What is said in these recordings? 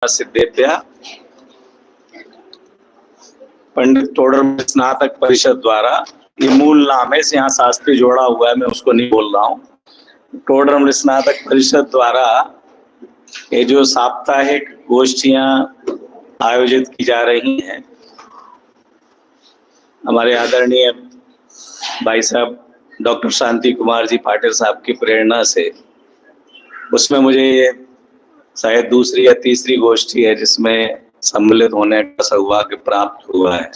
सिद्धेभ्य पंडित तोडरमल स्नातक परिषद द्वारा, ये मूल नाम है, यहाँ शास्त्री जोड़ा हुआ है, मैं उसको नहीं बोल रहा हूँ। तोडरमल स्नातक परिषद द्वारा ये जो साप्ताहिक गोष्ठियां आयोजित की जा रही हैं, हमारे आदरणीय भाई साहब डॉक्टर शांति कुमार जी पाटिल साहब की प्रेरणा से, उसमें मुझे ये शायद दूसरी या तीसरी गोष्ठी है जिसमें सम्मिलित होने का सौभाग्य प्राप्त हुआ है।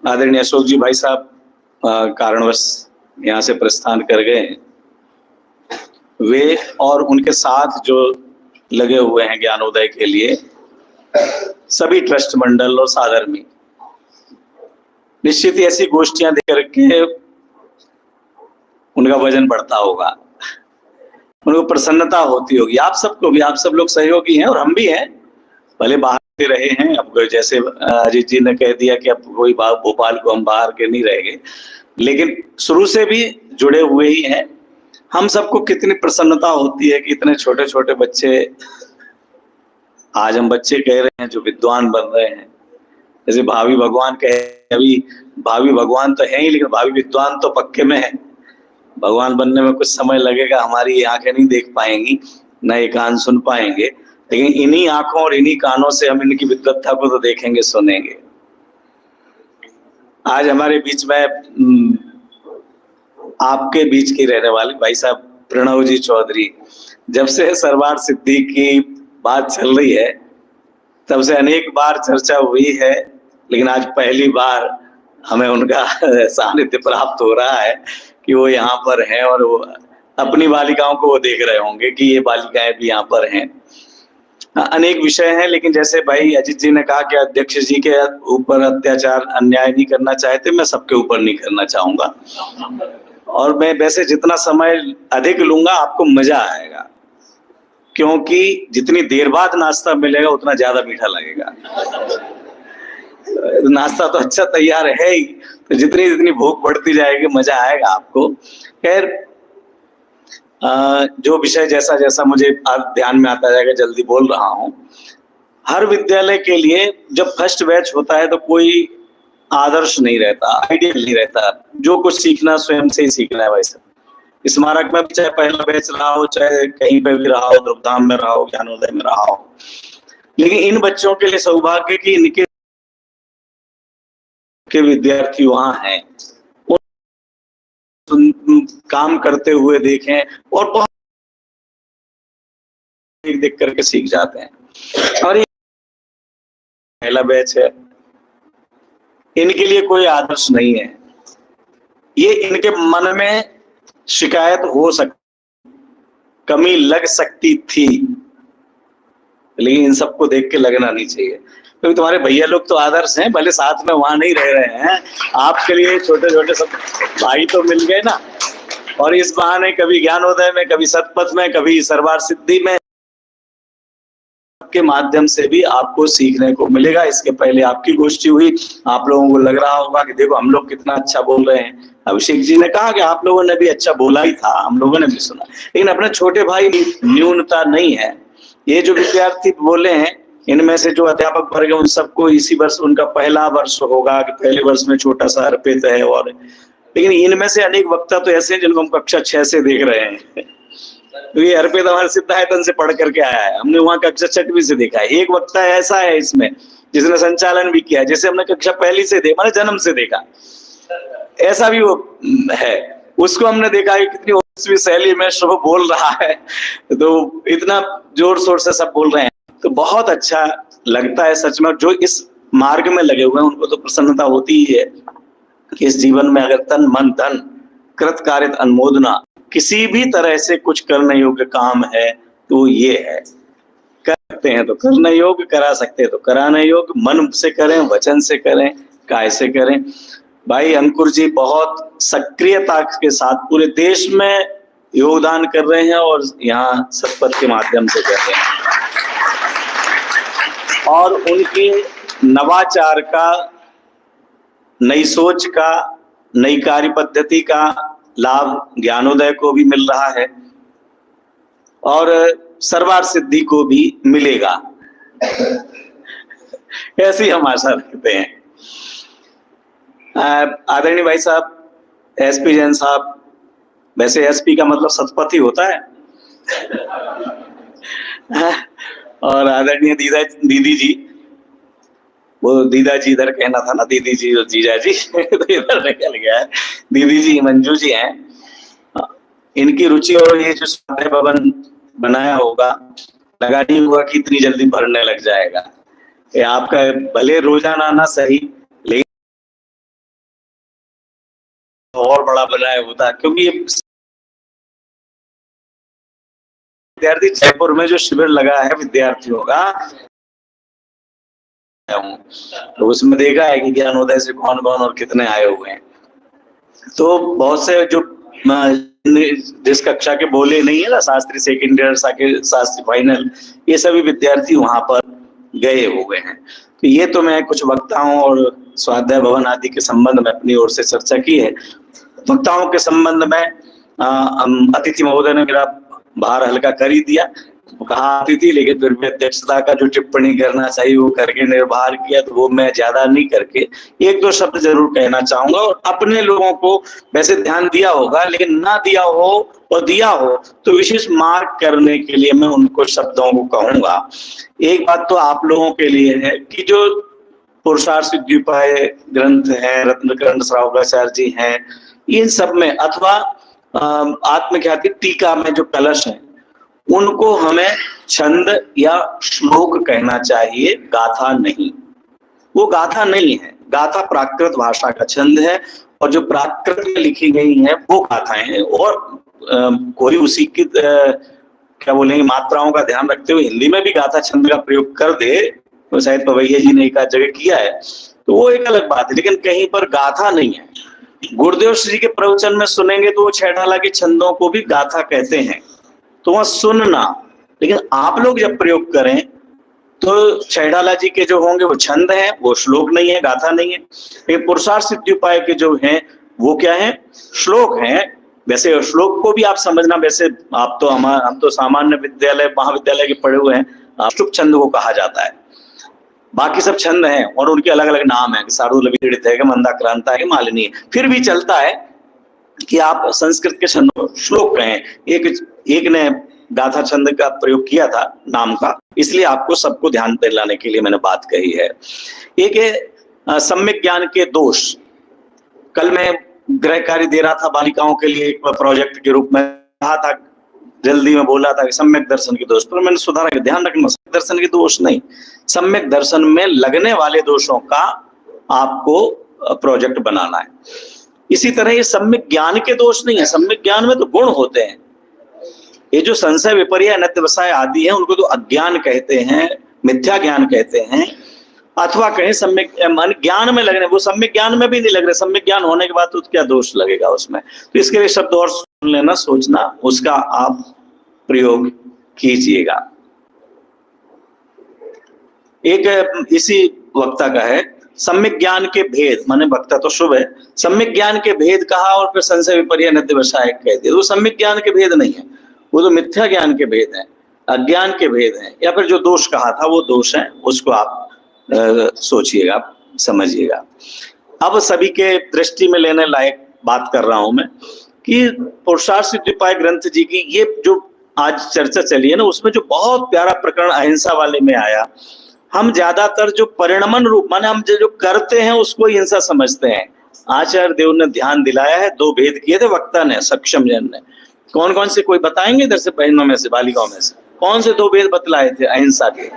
आदरणीय अशोक जी भाई साहब कारणवश यहाँ से प्रस्थान कर गए। वे और उनके साथ जो लगे हुए हैं ज्ञानोदय के लिए सभी ट्रस्ट मंडल और साधर्मी, निश्चित ही ऐसी गोष्ठियां देकर के उनका वजन बढ़ता होगा, उनको प्रसन्नता होती होगी। आप सबको भी, आप सब लोग सहयोगी हैं और हम भी हैं, भले बाहर से रहे हैं। अब जैसे अजीत जी ने कह दिया कि अब कोई भोपाल को हम बाहर के नहीं रहेंगे, लेकिन शुरू से भी जुड़े हुए ही हैं। हम सबको कितनी प्रसन्नता होती है कि इतने छोटे छोटे बच्चे, आज हम बच्चे कह रहे हैं, जो विद्वान बन रहे हैं। जैसे भावी भगवान कहे, अभी भावी भगवान तो है ही, लेकिन भावी विद्वान तो पक्के में है। भगवान बनने में कुछ समय लगेगा, हमारी आंखें नहीं देख पाएंगी, न ये कान सुन पाएंगे, लेकिन इन्हीं आंखों और इन्हीं कानों से हम इनकी विद्वत्ता को तो देखेंगे, सुनेंगे। आज हमारे बीच में आपके बीच की रहने वाली भाई साहब प्रणव जी चौधरी, जब से सर्वार्थ सिद्धि की बात चल रही है तब से अनेक बार चर्चा हुई है, लेकिन आज पहली बार हमें उनका सानिध्य प्राप्त हो रहा है कि वो यहाँ पर हैं और वो अपनी बालिकाओं को वो देख रहे होंगे कि ये बालिकाएं भी यहाँ पर हैं। अनेक विषय हैं, लेकिन जैसे भाई अजीत जी ने कहा कि अध्यक्ष जी के ऊपर अत्याचार अन्याय नहीं करना चाहते, मैं सबके ऊपर नहीं करना चाहूंगा। और मैं वैसे जितना समय अधिक लूंगा आपको मजा आएगा, क्योंकि जितनी देर बाद नाश्ता मिलेगा उतना ज्यादा मीठा लगेगा। नाश्ता तो अच्छा तैयार है ही, तो जितनी जितनी भूख बढ़ती जाएगी मजा आएगा आपको। खैर, जो विषय जैसा जैसा मुझे ध्यान में आता जाएगा जल्दी बोल रहा हूँ। हर विद्यालय के लिए जब फर्स्ट बैच होता है तो कोई आदर्श नहीं रहता, आइडियल नहीं रहता। जो कुछ सीखना स्वयं से ही सीखना है। वैसे स्मारक में चाहे पहला बैच रहा हो, चाहे कहीं पे भी रहा हो, ध्रुवधाम में रहा हो, ज्ञानोदय में रहा हो, लेकिन इन बच्चों के लिए सौभाग्य कि इनके विद्यार्थी वहां हैं, काम करते हुए देखें और बहुत देख करके सीख जाते हैं। और ये पहला बैच है, इनके लिए कोई आदर्श नहीं है। ये इनके मन में शिकायत हो सकती, कमी लग सकती थी, लेकिन इन सबको देख के लगना नहीं चाहिए, क्योंकि तुम्हारे भैया लोग तो आदर्श हैं, भले साथ में वहां नहीं रह रहे हैं, आपके लिए छोटे छोटे सब भाई तो मिल गए ना। और इस बहाने कभी ज्ञानोदय में, कभी सतपथ में, कभी सर्वार्थ सिद्धि में के माध्यम से भी आपको सीखने को मिलेगा। इसके पहले आपकी गोष्ठी हुई, आप लोगों को लग रहा होगा कि देखो हम लोग कितना अच्छा बोल रहे हैं। अभिषेक जी ने कहा कि आप लोगों ने भी अच्छा बोला ही था, हम लोगों ने भी सुना, लेकिन अपने छोटे भाई न्यूनता नहीं है। ये जो विद्यार्थी बोले हैं, इनमें से जो अध्यापक वर्ग है उन सबको इसी वर्ष उनका पहला वर्ष होगा कि पहले वर्ष में छोटा सा अर्पित है। और लेकिन इनमें से अनेक वक्ता तो ऐसे हैं जिनको हम कक्षा 6 से देख रहे हैं। तो ये अर्पित हमारे सिद्धायतन से पढ़ करके आया है, हमने वहां कक्षा 6वीं से देखा है। एक वक्ता ऐसा है इसमें जिसने संचालन भी किया, जैसे हमने कक्षा 1 से देखा, मतलब जन्म से देखा, ऐसा भी वो है। उसको हमने देखा है कितनी ओजस्वी शैली में शुभ बोल रहा है, तो इतना जोर शोर से सब बोल रहे हैं, तो बहुत अच्छा लगता है सच में। जो इस मार्ग में लगे हुए हैं उनको तो प्रसन्नता होती ही है कि इस जीवन में अगर तन मन धन कृत कारित अनुमोदना किसी भी तरह से कुछ करने योग्य काम है तो ये है। कर सकते हैं तो करने योग्य, करा सकते हैं तो कराने योग्य, मन से करें, वचन से करें, काय से करें। भाई अंकुर जी बहुत सक्रियता के साथ पूरे देश में योगदान कर रहे हैं और यहाँ सतपथ के माध्यम से कर रहे हैं। और उनके नवाचार का, नई सोच का, नई कार्य पद्धति का लाभ ज्ञानोदय को भी मिल रहा है। और सर्वार्थ सिद्धि को भी मिलेगा। ऐसी हम आशा रखते हैं। आदरणीय भाई साहब, एसपी जैन साहब, वैसे एसपी का मतलब शतपथ होता है। और आदरणीय दीदी जी, वो दीदा जी इधर कहना था ना, दीदी जी और जीजा जी तो इधर निकल गया है। दीदी जी मंजू जी हैं, इनकी रुचि और ये जो स्वाध्याय भवन बनाया होगा, लगा नहीं हुआ कि इतनी जल्दी भरने लग जाएगा। ये आपका भले रोजाना ना सही, लेकिन और बड़ा बनाया होता, क्योंकि विद्यार्थी जयपुर में जो शिविर लगा है विद्यार्थियों का, तो उसमें देखा है कि ज्ञानोदय से कौन कौन और कितने आए हुए हैं। तो बहुत से जो जिस कक्षा के बोले नहीं है ना, Shastri second year, Shastri final, ये सभी विद्यार्थी वहां पर गए हुए हैं। तो ये तो मैं कुछ वक्ताओं और स्वाध्याय भवन आदि के संबंध में अपनी ओर से चर्चा की है। वक्ताओं के संबंध में अतिथि महोदय ने मेरा भार हल्का कर ही दिया, कहा अतिथि, लेकिन फिर भी अध्यक्षता का जो टिप्पणी करना चाहिए वो करके निर्भर किया, तो वो मैं ज्यादा नहीं करके एक दो शब्द जरूर कहना चाहूंगा। और अपने लोगों को वैसे ध्यान दिया होगा, लेकिन ना दिया हो और दिया हो तो विशेष मार्क करने के लिए मैं उनको शब्दों को कहूंगा। एक बात तो आप लोगों के लिए है कि जो पुरुषार्थ सिद्धिपाय ग्रंथ है, रत्नकरण श्रावकाचार्य जी हैं, इन सब में अथवा आत्मख्याति टीका में जो कलश है, उनको हमें छंद या श्लोक कहना चाहिए, गाथा नहीं। वो गाथा नहीं है, गाथा प्राकृत भाषा का छंद है, और जो प्राकृत में लिखी गई है वो गाथाएं हैं। और कोई उसी की क्या बोलेंगे मात्राओं का ध्यान रखते हुए हिंदी में भी गाथा छंद का प्रयोग कर दे, तो शायद पवैया जी ने एक आध जगह किया है, तो वो एक अलग बात है, लेकिन कहीं पर गाथा नहीं है। गुरुदेव श्री के प्रवचन में सुनेंगे तो वो छैठाला के छंदों को भी गाथा कहते हैं, तो वह सुनना। लेकिन आप लोग जब प्रयोग करें तो छैठाला जी के जो होंगे वो छंद हैं, वो श्लोक नहीं है, गाथा नहीं है। लेकिन पुरुषार्थ सिद्धिपाय के जो हैं वो क्या है, श्लोक हैं। वैसे श्लोक को भी आप समझना, वैसे आप तो हम तो सामान्य विद्यालय महाविद्यालय के पढ़े हुए हैं, अष्टुप छंद को कहा जाता है। बाकी सब छंद हैं और उनके अलग अलग नाम है, शार्दूल विदीर्णित है, मंदाक्रांता है, मालिनी है। फिर भी चलता है कि आप संस्कृत के छंदों श्लोक कहें। एक ने गाथा छंद का प्रयोग किया था नाम का, इसलिए आपको सबको ध्यान दिलाने के लिए मैंने बात कही है। एक है सम्यक ज्ञान के दोष। कल मैं गृह कार्य दे रहा था बालिकाओं के लिए, एक प्रोजेक्ट के रूप में कहा था, जल्दी में बोला था कि सम्यक दर्शन के दोष, पर मैंने सुधारा कि ध्यान रखना, सम्यक दर्शन के दोष नहीं, सम्यक दर्शन में लगने वाले दोषों का आपको प्रोजेक्ट बनाना है। इसी तरह ये सम्यक ज्ञान के दोष नहीं है, सम्यक ज्ञान में तो गुण होते हैं। ये जो संशय विपर्य अनत्यवसाय आदि है, उनको तो अज्ञान कहते हैं, मिथ्या ज्ञान कहते हैं, अथवा कहें सम्यक मन ज्ञान में लगने, वो सम्यक ज्ञान में भी नहीं लग रहे, सम्यक ज्ञान होने के बाद तो क्या दोष लगेगा उसमें। तो इसके लिए शब्द और सुन लेना, सोचना, उसका आप प्रयोग कीजिएगा। एक इसी वक्ता का है, सम्यक ज्ञान के भेद, माने वक्ता तो शुभ है, सम्यक ज्ञान के भेद कहा और फिर संशय विपर्य अनत्यवसाय कह दिया। वो सम्यक ज्ञान के भेद नहीं है, वो तो मिथ्या ज्ञान के भेद है, अज्ञान के भेद है, या फिर जो दोष कहा था वो दोष है, उसको आप सोचिएगा, समझिएगा। अब सभी के दृष्टि में लेने लायक बात कर रहा हूं मैं कि पुरुषार्थ सिद्धिपाय ग्रंथ जी की ये जो आज चर्चा चली है ना, उसमें जो बहुत प्यारा प्रकरण अहिंसा वाले में आया, हम ज्यादातर जो परिणमन रूप, माने हम जो करते हैं उसको हिंसा समझते हैं। आचार्य देव ने ध्यान दिलाया है, दो भेद किए थे वक्ता ने, सक्षम जन ने। कौन कौन से कोई बताएंगे इधर से, बहनों में से, बालिकाओं में से, कौन से दो भेद बतलाए थे अहिंसा के?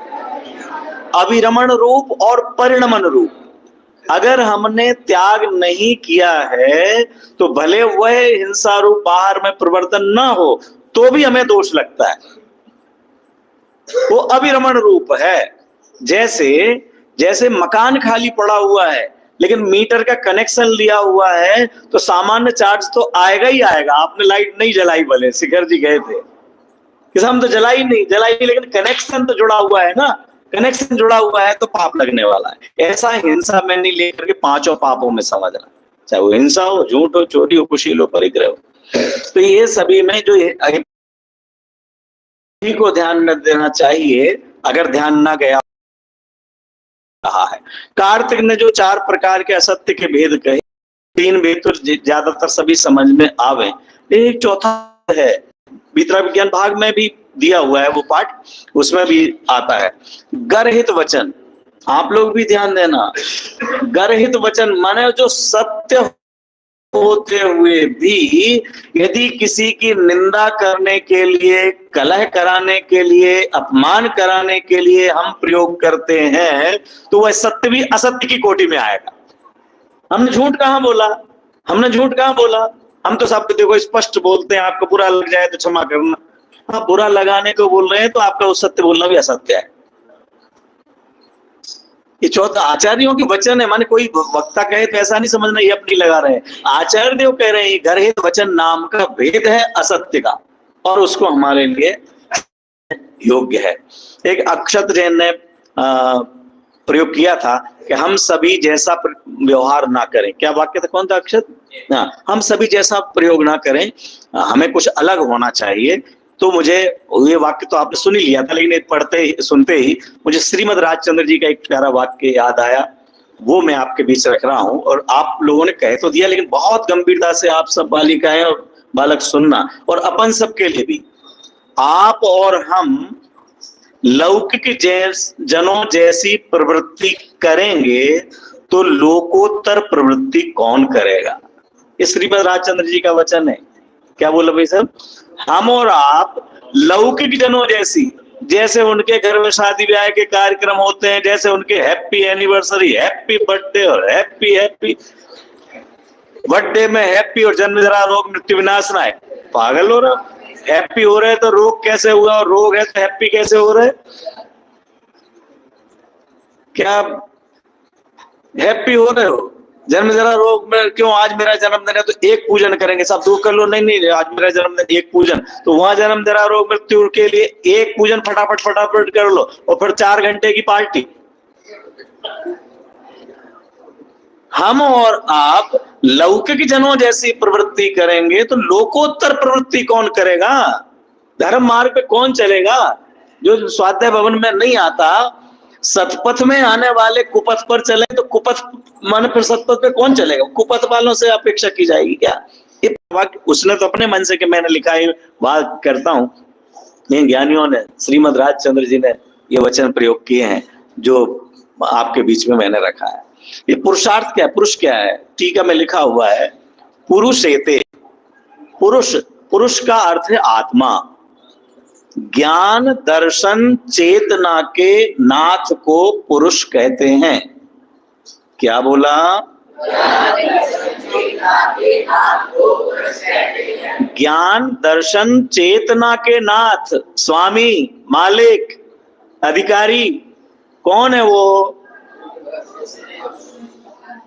अविरमण रूप और परिणमन रूप। अगर हमने त्याग नहीं किया है तो भले वह हिंसा रूप बाहर में प्रवर्तन ना हो तो भी हमें दोष लगता है, वो अविरमण रूप है। जैसे मकान खाली पड़ा हुआ है लेकिन मीटर का कनेक्शन लिया हुआ है तो सामान्य चार्ज तो आएगा ही आएगा। आपने लाइट नहीं जलाई, भले शिखर जी गए थे कि हम तो जलाई नहीं, लेकिन कनेक्शन तो जुड़ा हुआ है ना, कनेक्शन जुड़ा हुआ है तो पाप लगने वाला है। ऐसा हिंसा में नहीं लेकर के पांचों पापों में समझना, चाहे वो हिंसा हो, झूठ हो, चोरी हो, कुशील हो, परिग्रह हो। तो ये सभी में जो सभी को ध्यान में देना चाहिए अगर ध्यान ना गया रहा है। कार्तिक ने जो 4 प्रकार के असत्य के भेद कहे, 3 भेद तो ज्यादातर सभी समझ में आवे, एक चौथा है भीतरा विज्ञान भाग में भी दिया हुआ है वो पाठ, उसमें भी आता है गर्हित वचन। आप लोग भी ध्यान देना, गर्हित वचन माने जो सत्य होते हुए भी यदि किसी की निंदा करने के लिए, कलह कराने के लिए, अपमान कराने के लिए हम प्रयोग करते हैं तो वह सत्य भी असत्य की कोटि में आएगा। हमने झूठ कहां बोला, हमने झूठ कहां बोला, हम तो सब देखो स्पष्ट बोलते हैं, आपको बुरा लग जाए तो क्षमा करना। आप बुरा लगाने को बोल रहे हैं तो आपका वो सत्य बोलना भी असत्य है। ये चौथा आचार्यों के वचन है, माने कोई वक्ता कहे तो ऐसा नहीं समझना ये अपनी लगा रहे हैं। आचार्य देव कह रहे हैं गर्हित वचन नाम का भेद है असत्य का, और उसको हमारे लिए योग्य है। एक अक्षत जैन ने प्रयोग किया था कि हम सभी जैसा व्यवहार ना करें। क्या वाक्य था, कौन था अक्षत? हाँ, हम सभी जैसा प्रयोग ना करें, हमें कुछ अलग होना चाहिए। तो मुझे ये वाक्य तो आपने सुन ही लिया था, लेकिन पढ़ते ही सुनते ही मुझे श्रीमद राजचंद्र जी का एक प्यारा वाक्य याद आया, वो मैं आपके बीच रख रहा हूं। और आप लोगों ने कह तो दिया, लेकिन बहुत गंभीरता से आप सब बालिकाएं और बालक सुनना, और अपन सबके लिए भी। आप और हम लौकिक जनों जैसी प्रवृत्ति करेंगे तो लोकोत्तर प्रवृत्ति कौन करेगा? ये श्रीमद राजचंद्र जी का वचन है। क्या बोला भाई साहब? हम और आप लौकिक जनों जैसी, जैसे उनके घर में शादी ब्याह के कार्यक्रम होते हैं, जैसे उनके हैप्पी एनिवर्सरी, हैप्पी बर्थडे और हैप्पी हैप्पी बर्थडे में हैप्पी और जन्म जरा रोग मृत्यु विनाश ना है। पागल हो रहा, हैप्पी हो रहे तो रोग कैसे हुआ, और रोग है तो हैप्पी कैसे हो रहे? क्या हैप्पी हो रहे हो? जन्म जरा रोग में क्यों, आज मेरा जन्मदिन है तो एक पूजन करेंगे, सब दो कर लो, नहीं नहीं आज मेरा जन्मदिन एक पूजन, तो वहां जन्म जरा रोग मृत्यु के लिए एक पूजन फटाफट फटाफट कर लो, और फिर 4 घंटे की पार्टी। हम और आप लौकिक जनों जैसी प्रवृत्ति करेंगे तो लोकोत्तर प्रवृत्ति कौन करेगा? धर्म मार्ग पे कौन चलेगा? जो स्वाध्याय भवन में नहीं आता, सतपथ में आने वाले कुपथ पर चले तो कुपथ मन फिर सतपथ पे कौन चलेगा? कुपथ वालों से अपेक्षा की जाएगी क्या? ये वाक्य उसने तो अपने मन से कि मैंने लिखा है, बात करता हूं, इन ज्ञानियों ने, श्रीमद राजचंद्र जी ने ये वचन प्रयोग किए हैं जो आपके बीच में मैंने रखा है। ये पुरुषार्थ क्या है, पुरुष क्या है? टीका में लिखा हुआ है पुरुष एते, पुरुष, पुरुष का अर्थ है आत्मा। ज्ञान दर्शन चेतना के नाथ को पुरुष कहते हैं। क्या बोला? ज्ञान दर्शन चेतना के नाथ, स्वामी, मालिक, अधिकारी कौन है वो?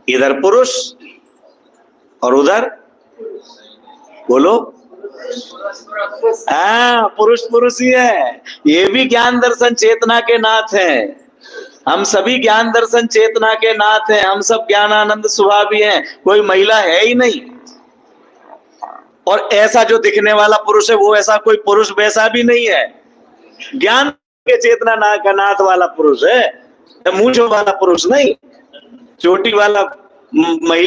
इधर पुरुष और उधर बोलो, हाँ पुरुष पुरुष ही है। ये भी ज्ञान दर्शन चेतना के नाथ हैं। हम सभी ज्ञान दर्शन चेतना के नाथ हैं। हम सब ज्ञानानंद स्वभावी हैं, कोई महिला है ही नहीं। और ऐसा जो दिखने वाला पुरुष है वो ऐसा कोई पुरुष वैसा भी नहीं है। ज्ञान के चेतना का नाथ वाला पुरुष है, मूंछों वाला पुरुष नहीं, चोटी वाला महिला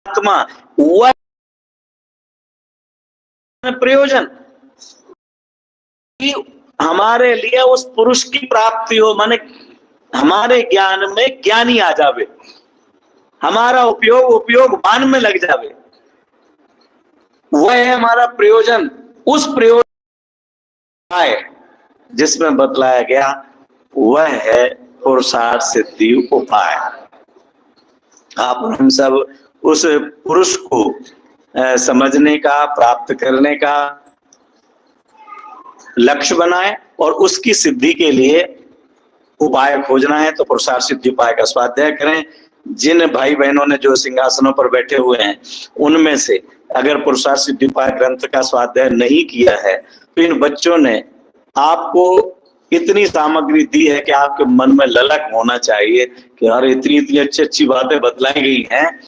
आत्मा, वह प्रयोजन कि हमारे लिए उस पुरुष की प्राप्ति हो, माने हमारे ज्ञान में ज्ञानी आ जावे, हमारा उपयोग मान में लग जावे, वह है हमारा प्रयोजन। उस प्रयोजन है जिसमें बतलाया गया वह है पुरुषार्थ सिद्धि उपाय। आप हम सब उस पुरुष को समझने का, प्राप्त करने का लक्ष्य बनाए और उसकी सिद्धि के लिए उपाय खोजना है तो पुरुषार्थ सिद्धि उपाय का स्वाध्याय करें। जिन भाई बहनों ने जो सिंहासनों पर बैठे हुए हैं उनमें से अगर पुरुषार्थ सिद्धि उपाय ग्रंथ का स्वाध्याय नहीं किया है तो इन बच्चों ने आपको इतनी सामग्री दी है कि आपके मन में ललक होना चाहिए कि अरे इतनी इतनी अच्छी अच्छी बातें बतलाई गई हैं,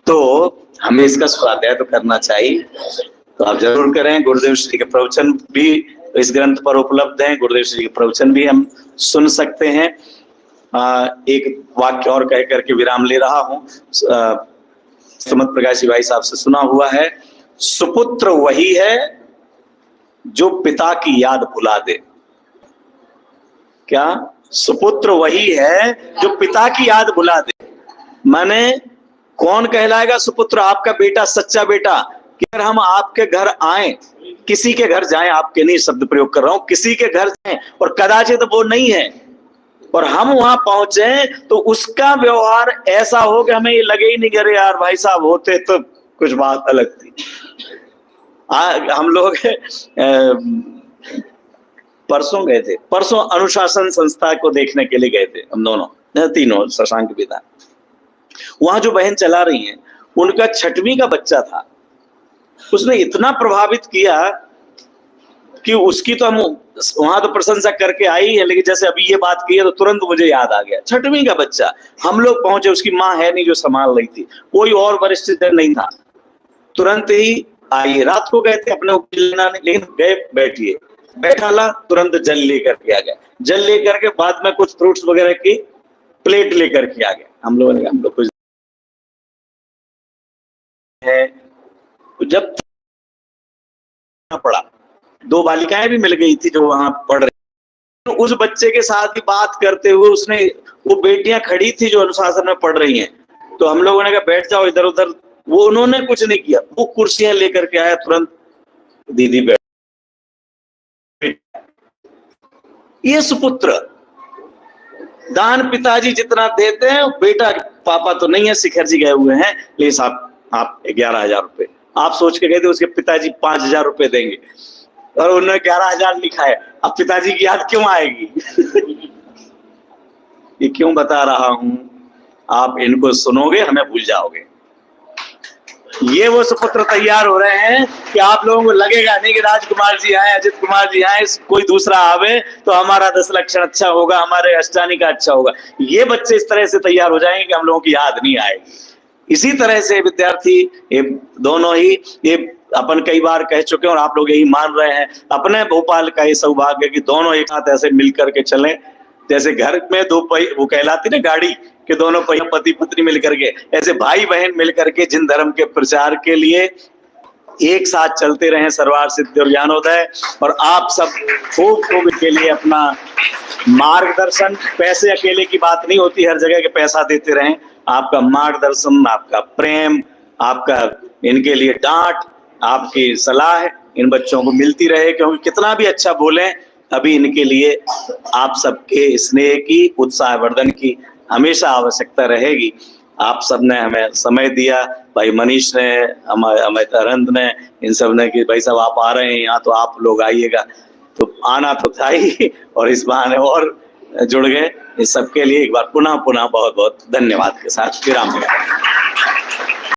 तो हमें इसका स्वाध्याय तो करना चाहिए। तो आप जरूर करें। गुरुदेव श्री के प्रवचन भी इस ग्रंथ पर उपलब्ध हैं, गुरुदेव श्री के प्रवचन भी हम सुन सकते हैं। एक वाक्य और कह करके विराम ले रहा हूँ। सुमत प्रकाश जी भाई साहब से सुना हुआ है, सुपुत्र वही है जो पिता की याद भुला दे। क्या? सुपुत्र वही है जो पिता की याद भुला दे। माने कौन कहलाएगा सुपुत्र? आपका बेटा, सच्चा बेटा। कि अगर हम आपके घर आए, किसी के घर जाएं, आपके नहीं शब्द प्रयोग कर रहा हूं, किसी के घर जाएं और कदाचित वो नहीं है और हम वहां पहुंचे तो उसका व्यवहार ऐसा हो कि हमें ये लगे ही नहीं कि अरे यार भाई साहब होते तो कुछ बात अलग थी। हम लोग परसों गए थे, परसों अनुशासन संस्था को देखने के लिए गए थे, हम दोनों तीनों, शशांक पिता। वहां जो बहन चला रही हैं, उनका 6वीं का बच्चा था। उसने इतना प्रभावित किया कि उसकी तो हम वहां तो प्रशंसा करके आई है, लेकिन जैसे अभी ये बात की है तो तुरंत मुझे याद आ गया। 6वीं का बच्चा, हम लोग पहुंचे, उसकी माँ है नहीं जो संभाल रही थी, कोई और वरिष्ठ जन नहीं था। तुरंत ही आई, रात को गए थे अपने लेना, लेकिन गए, बैठिए, बैठा ला, तुरंत जल लेकर के आ गया। जल लेकर के बाद में कुछ फ्रूट्स वगैरह की प्लेट लेकर के आ गया। हम लोगों ने, हम लोग कुछ है, जब पड़ा, 2 बालिकाएं भी मिल गई थी जो वहां पढ़ रही, तो उस बच्चे के साथ ही बात करते हुए उसने, वो बेटियां खड़ी थी जो अनुशासन में पढ़ रही हैं, तो हम लोगों ने कहा बैठ जाओ इधर उधर, वो उन्होंने कुछ नहीं किया, वो कुर्सियां लेकर के आया, तुरंत दीदी बैठ। ये सुपुत्र दान पिताजी जितना देते हैं, बेटा पापा तो नहीं है, शिखर जी गए हुए हैं, ले साहब आप 11,000 रुपए, आप सोच के गए थे उसके पिताजी 5,000 रुपए देंगे और उन्होंने 11,000 लिखा है। अब पिताजी की याद क्यों आएगी? ये क्यों बता रहा हूं? आप इनको सुनोगे, हमें भूल जाओगे। ये वो सुपुत्र तैयार हो रहे हैं कि आप लोगों को लगेगा नहीं कि राजकुमार जी आए, अजित कुमार जी आए, कोई दूसरा आवे तो हमारा 10 लक्षण अच्छा होगा, हमारे अष्टानी का अच्छा होगा। ये बच्चे इस तरह से तैयार हो जाएंगे कि हम लोगों की याद नहीं आएगी। इसी तरह से विद्यार्थी, ये दोनों ही, ये अपन कई बार कह चुके हैं और आप लोग यही मान रहे हैं, अपने भोपाल का ये सौभाग्य कि दोनों एक साथ ऐसे मिल करके चलें। जैसे घर में 2 पहिए, वो कहलाती ना गाड़ी कि दोनों पहिया पति पत्नी मिलकर के, ऐसे भाई बहन मिलकर के जिन धर्म के प्रचार के लिए एक साथ चलते रहे, सर्वार्थ सिद्धि और ज्ञानोदय। और आप सब खूब खूब के लिए अपना मार्गदर्शन, पैसे अकेले की बात नहीं होती हर जगह के पैसा देते रहें, आपका मार्गदर्शन, आपका प्रेम, आपका इनके लिए डांट, आपकी सलाह इन बच्चों को मिलती रहे, क्योंकि कितना भी अच्छा बोलें, अभी इनके लिए आप सबके स्नेह की, उत्साहवर्धन की हमेशा आवश्यकता रहेगी। आप सबने हमें समय दिया, भाई मनीष ने, अमित अरंत ने, इन सब ने कि भाई साहब आप आ रहे हैं यहाँ तो आप लोग आइएगा, तो आना तो था ही और इस बहाने और जुड़ गए। इस सबके लिए एक बार पुनः बहुत बहुत धन्यवाद के साथ विराम।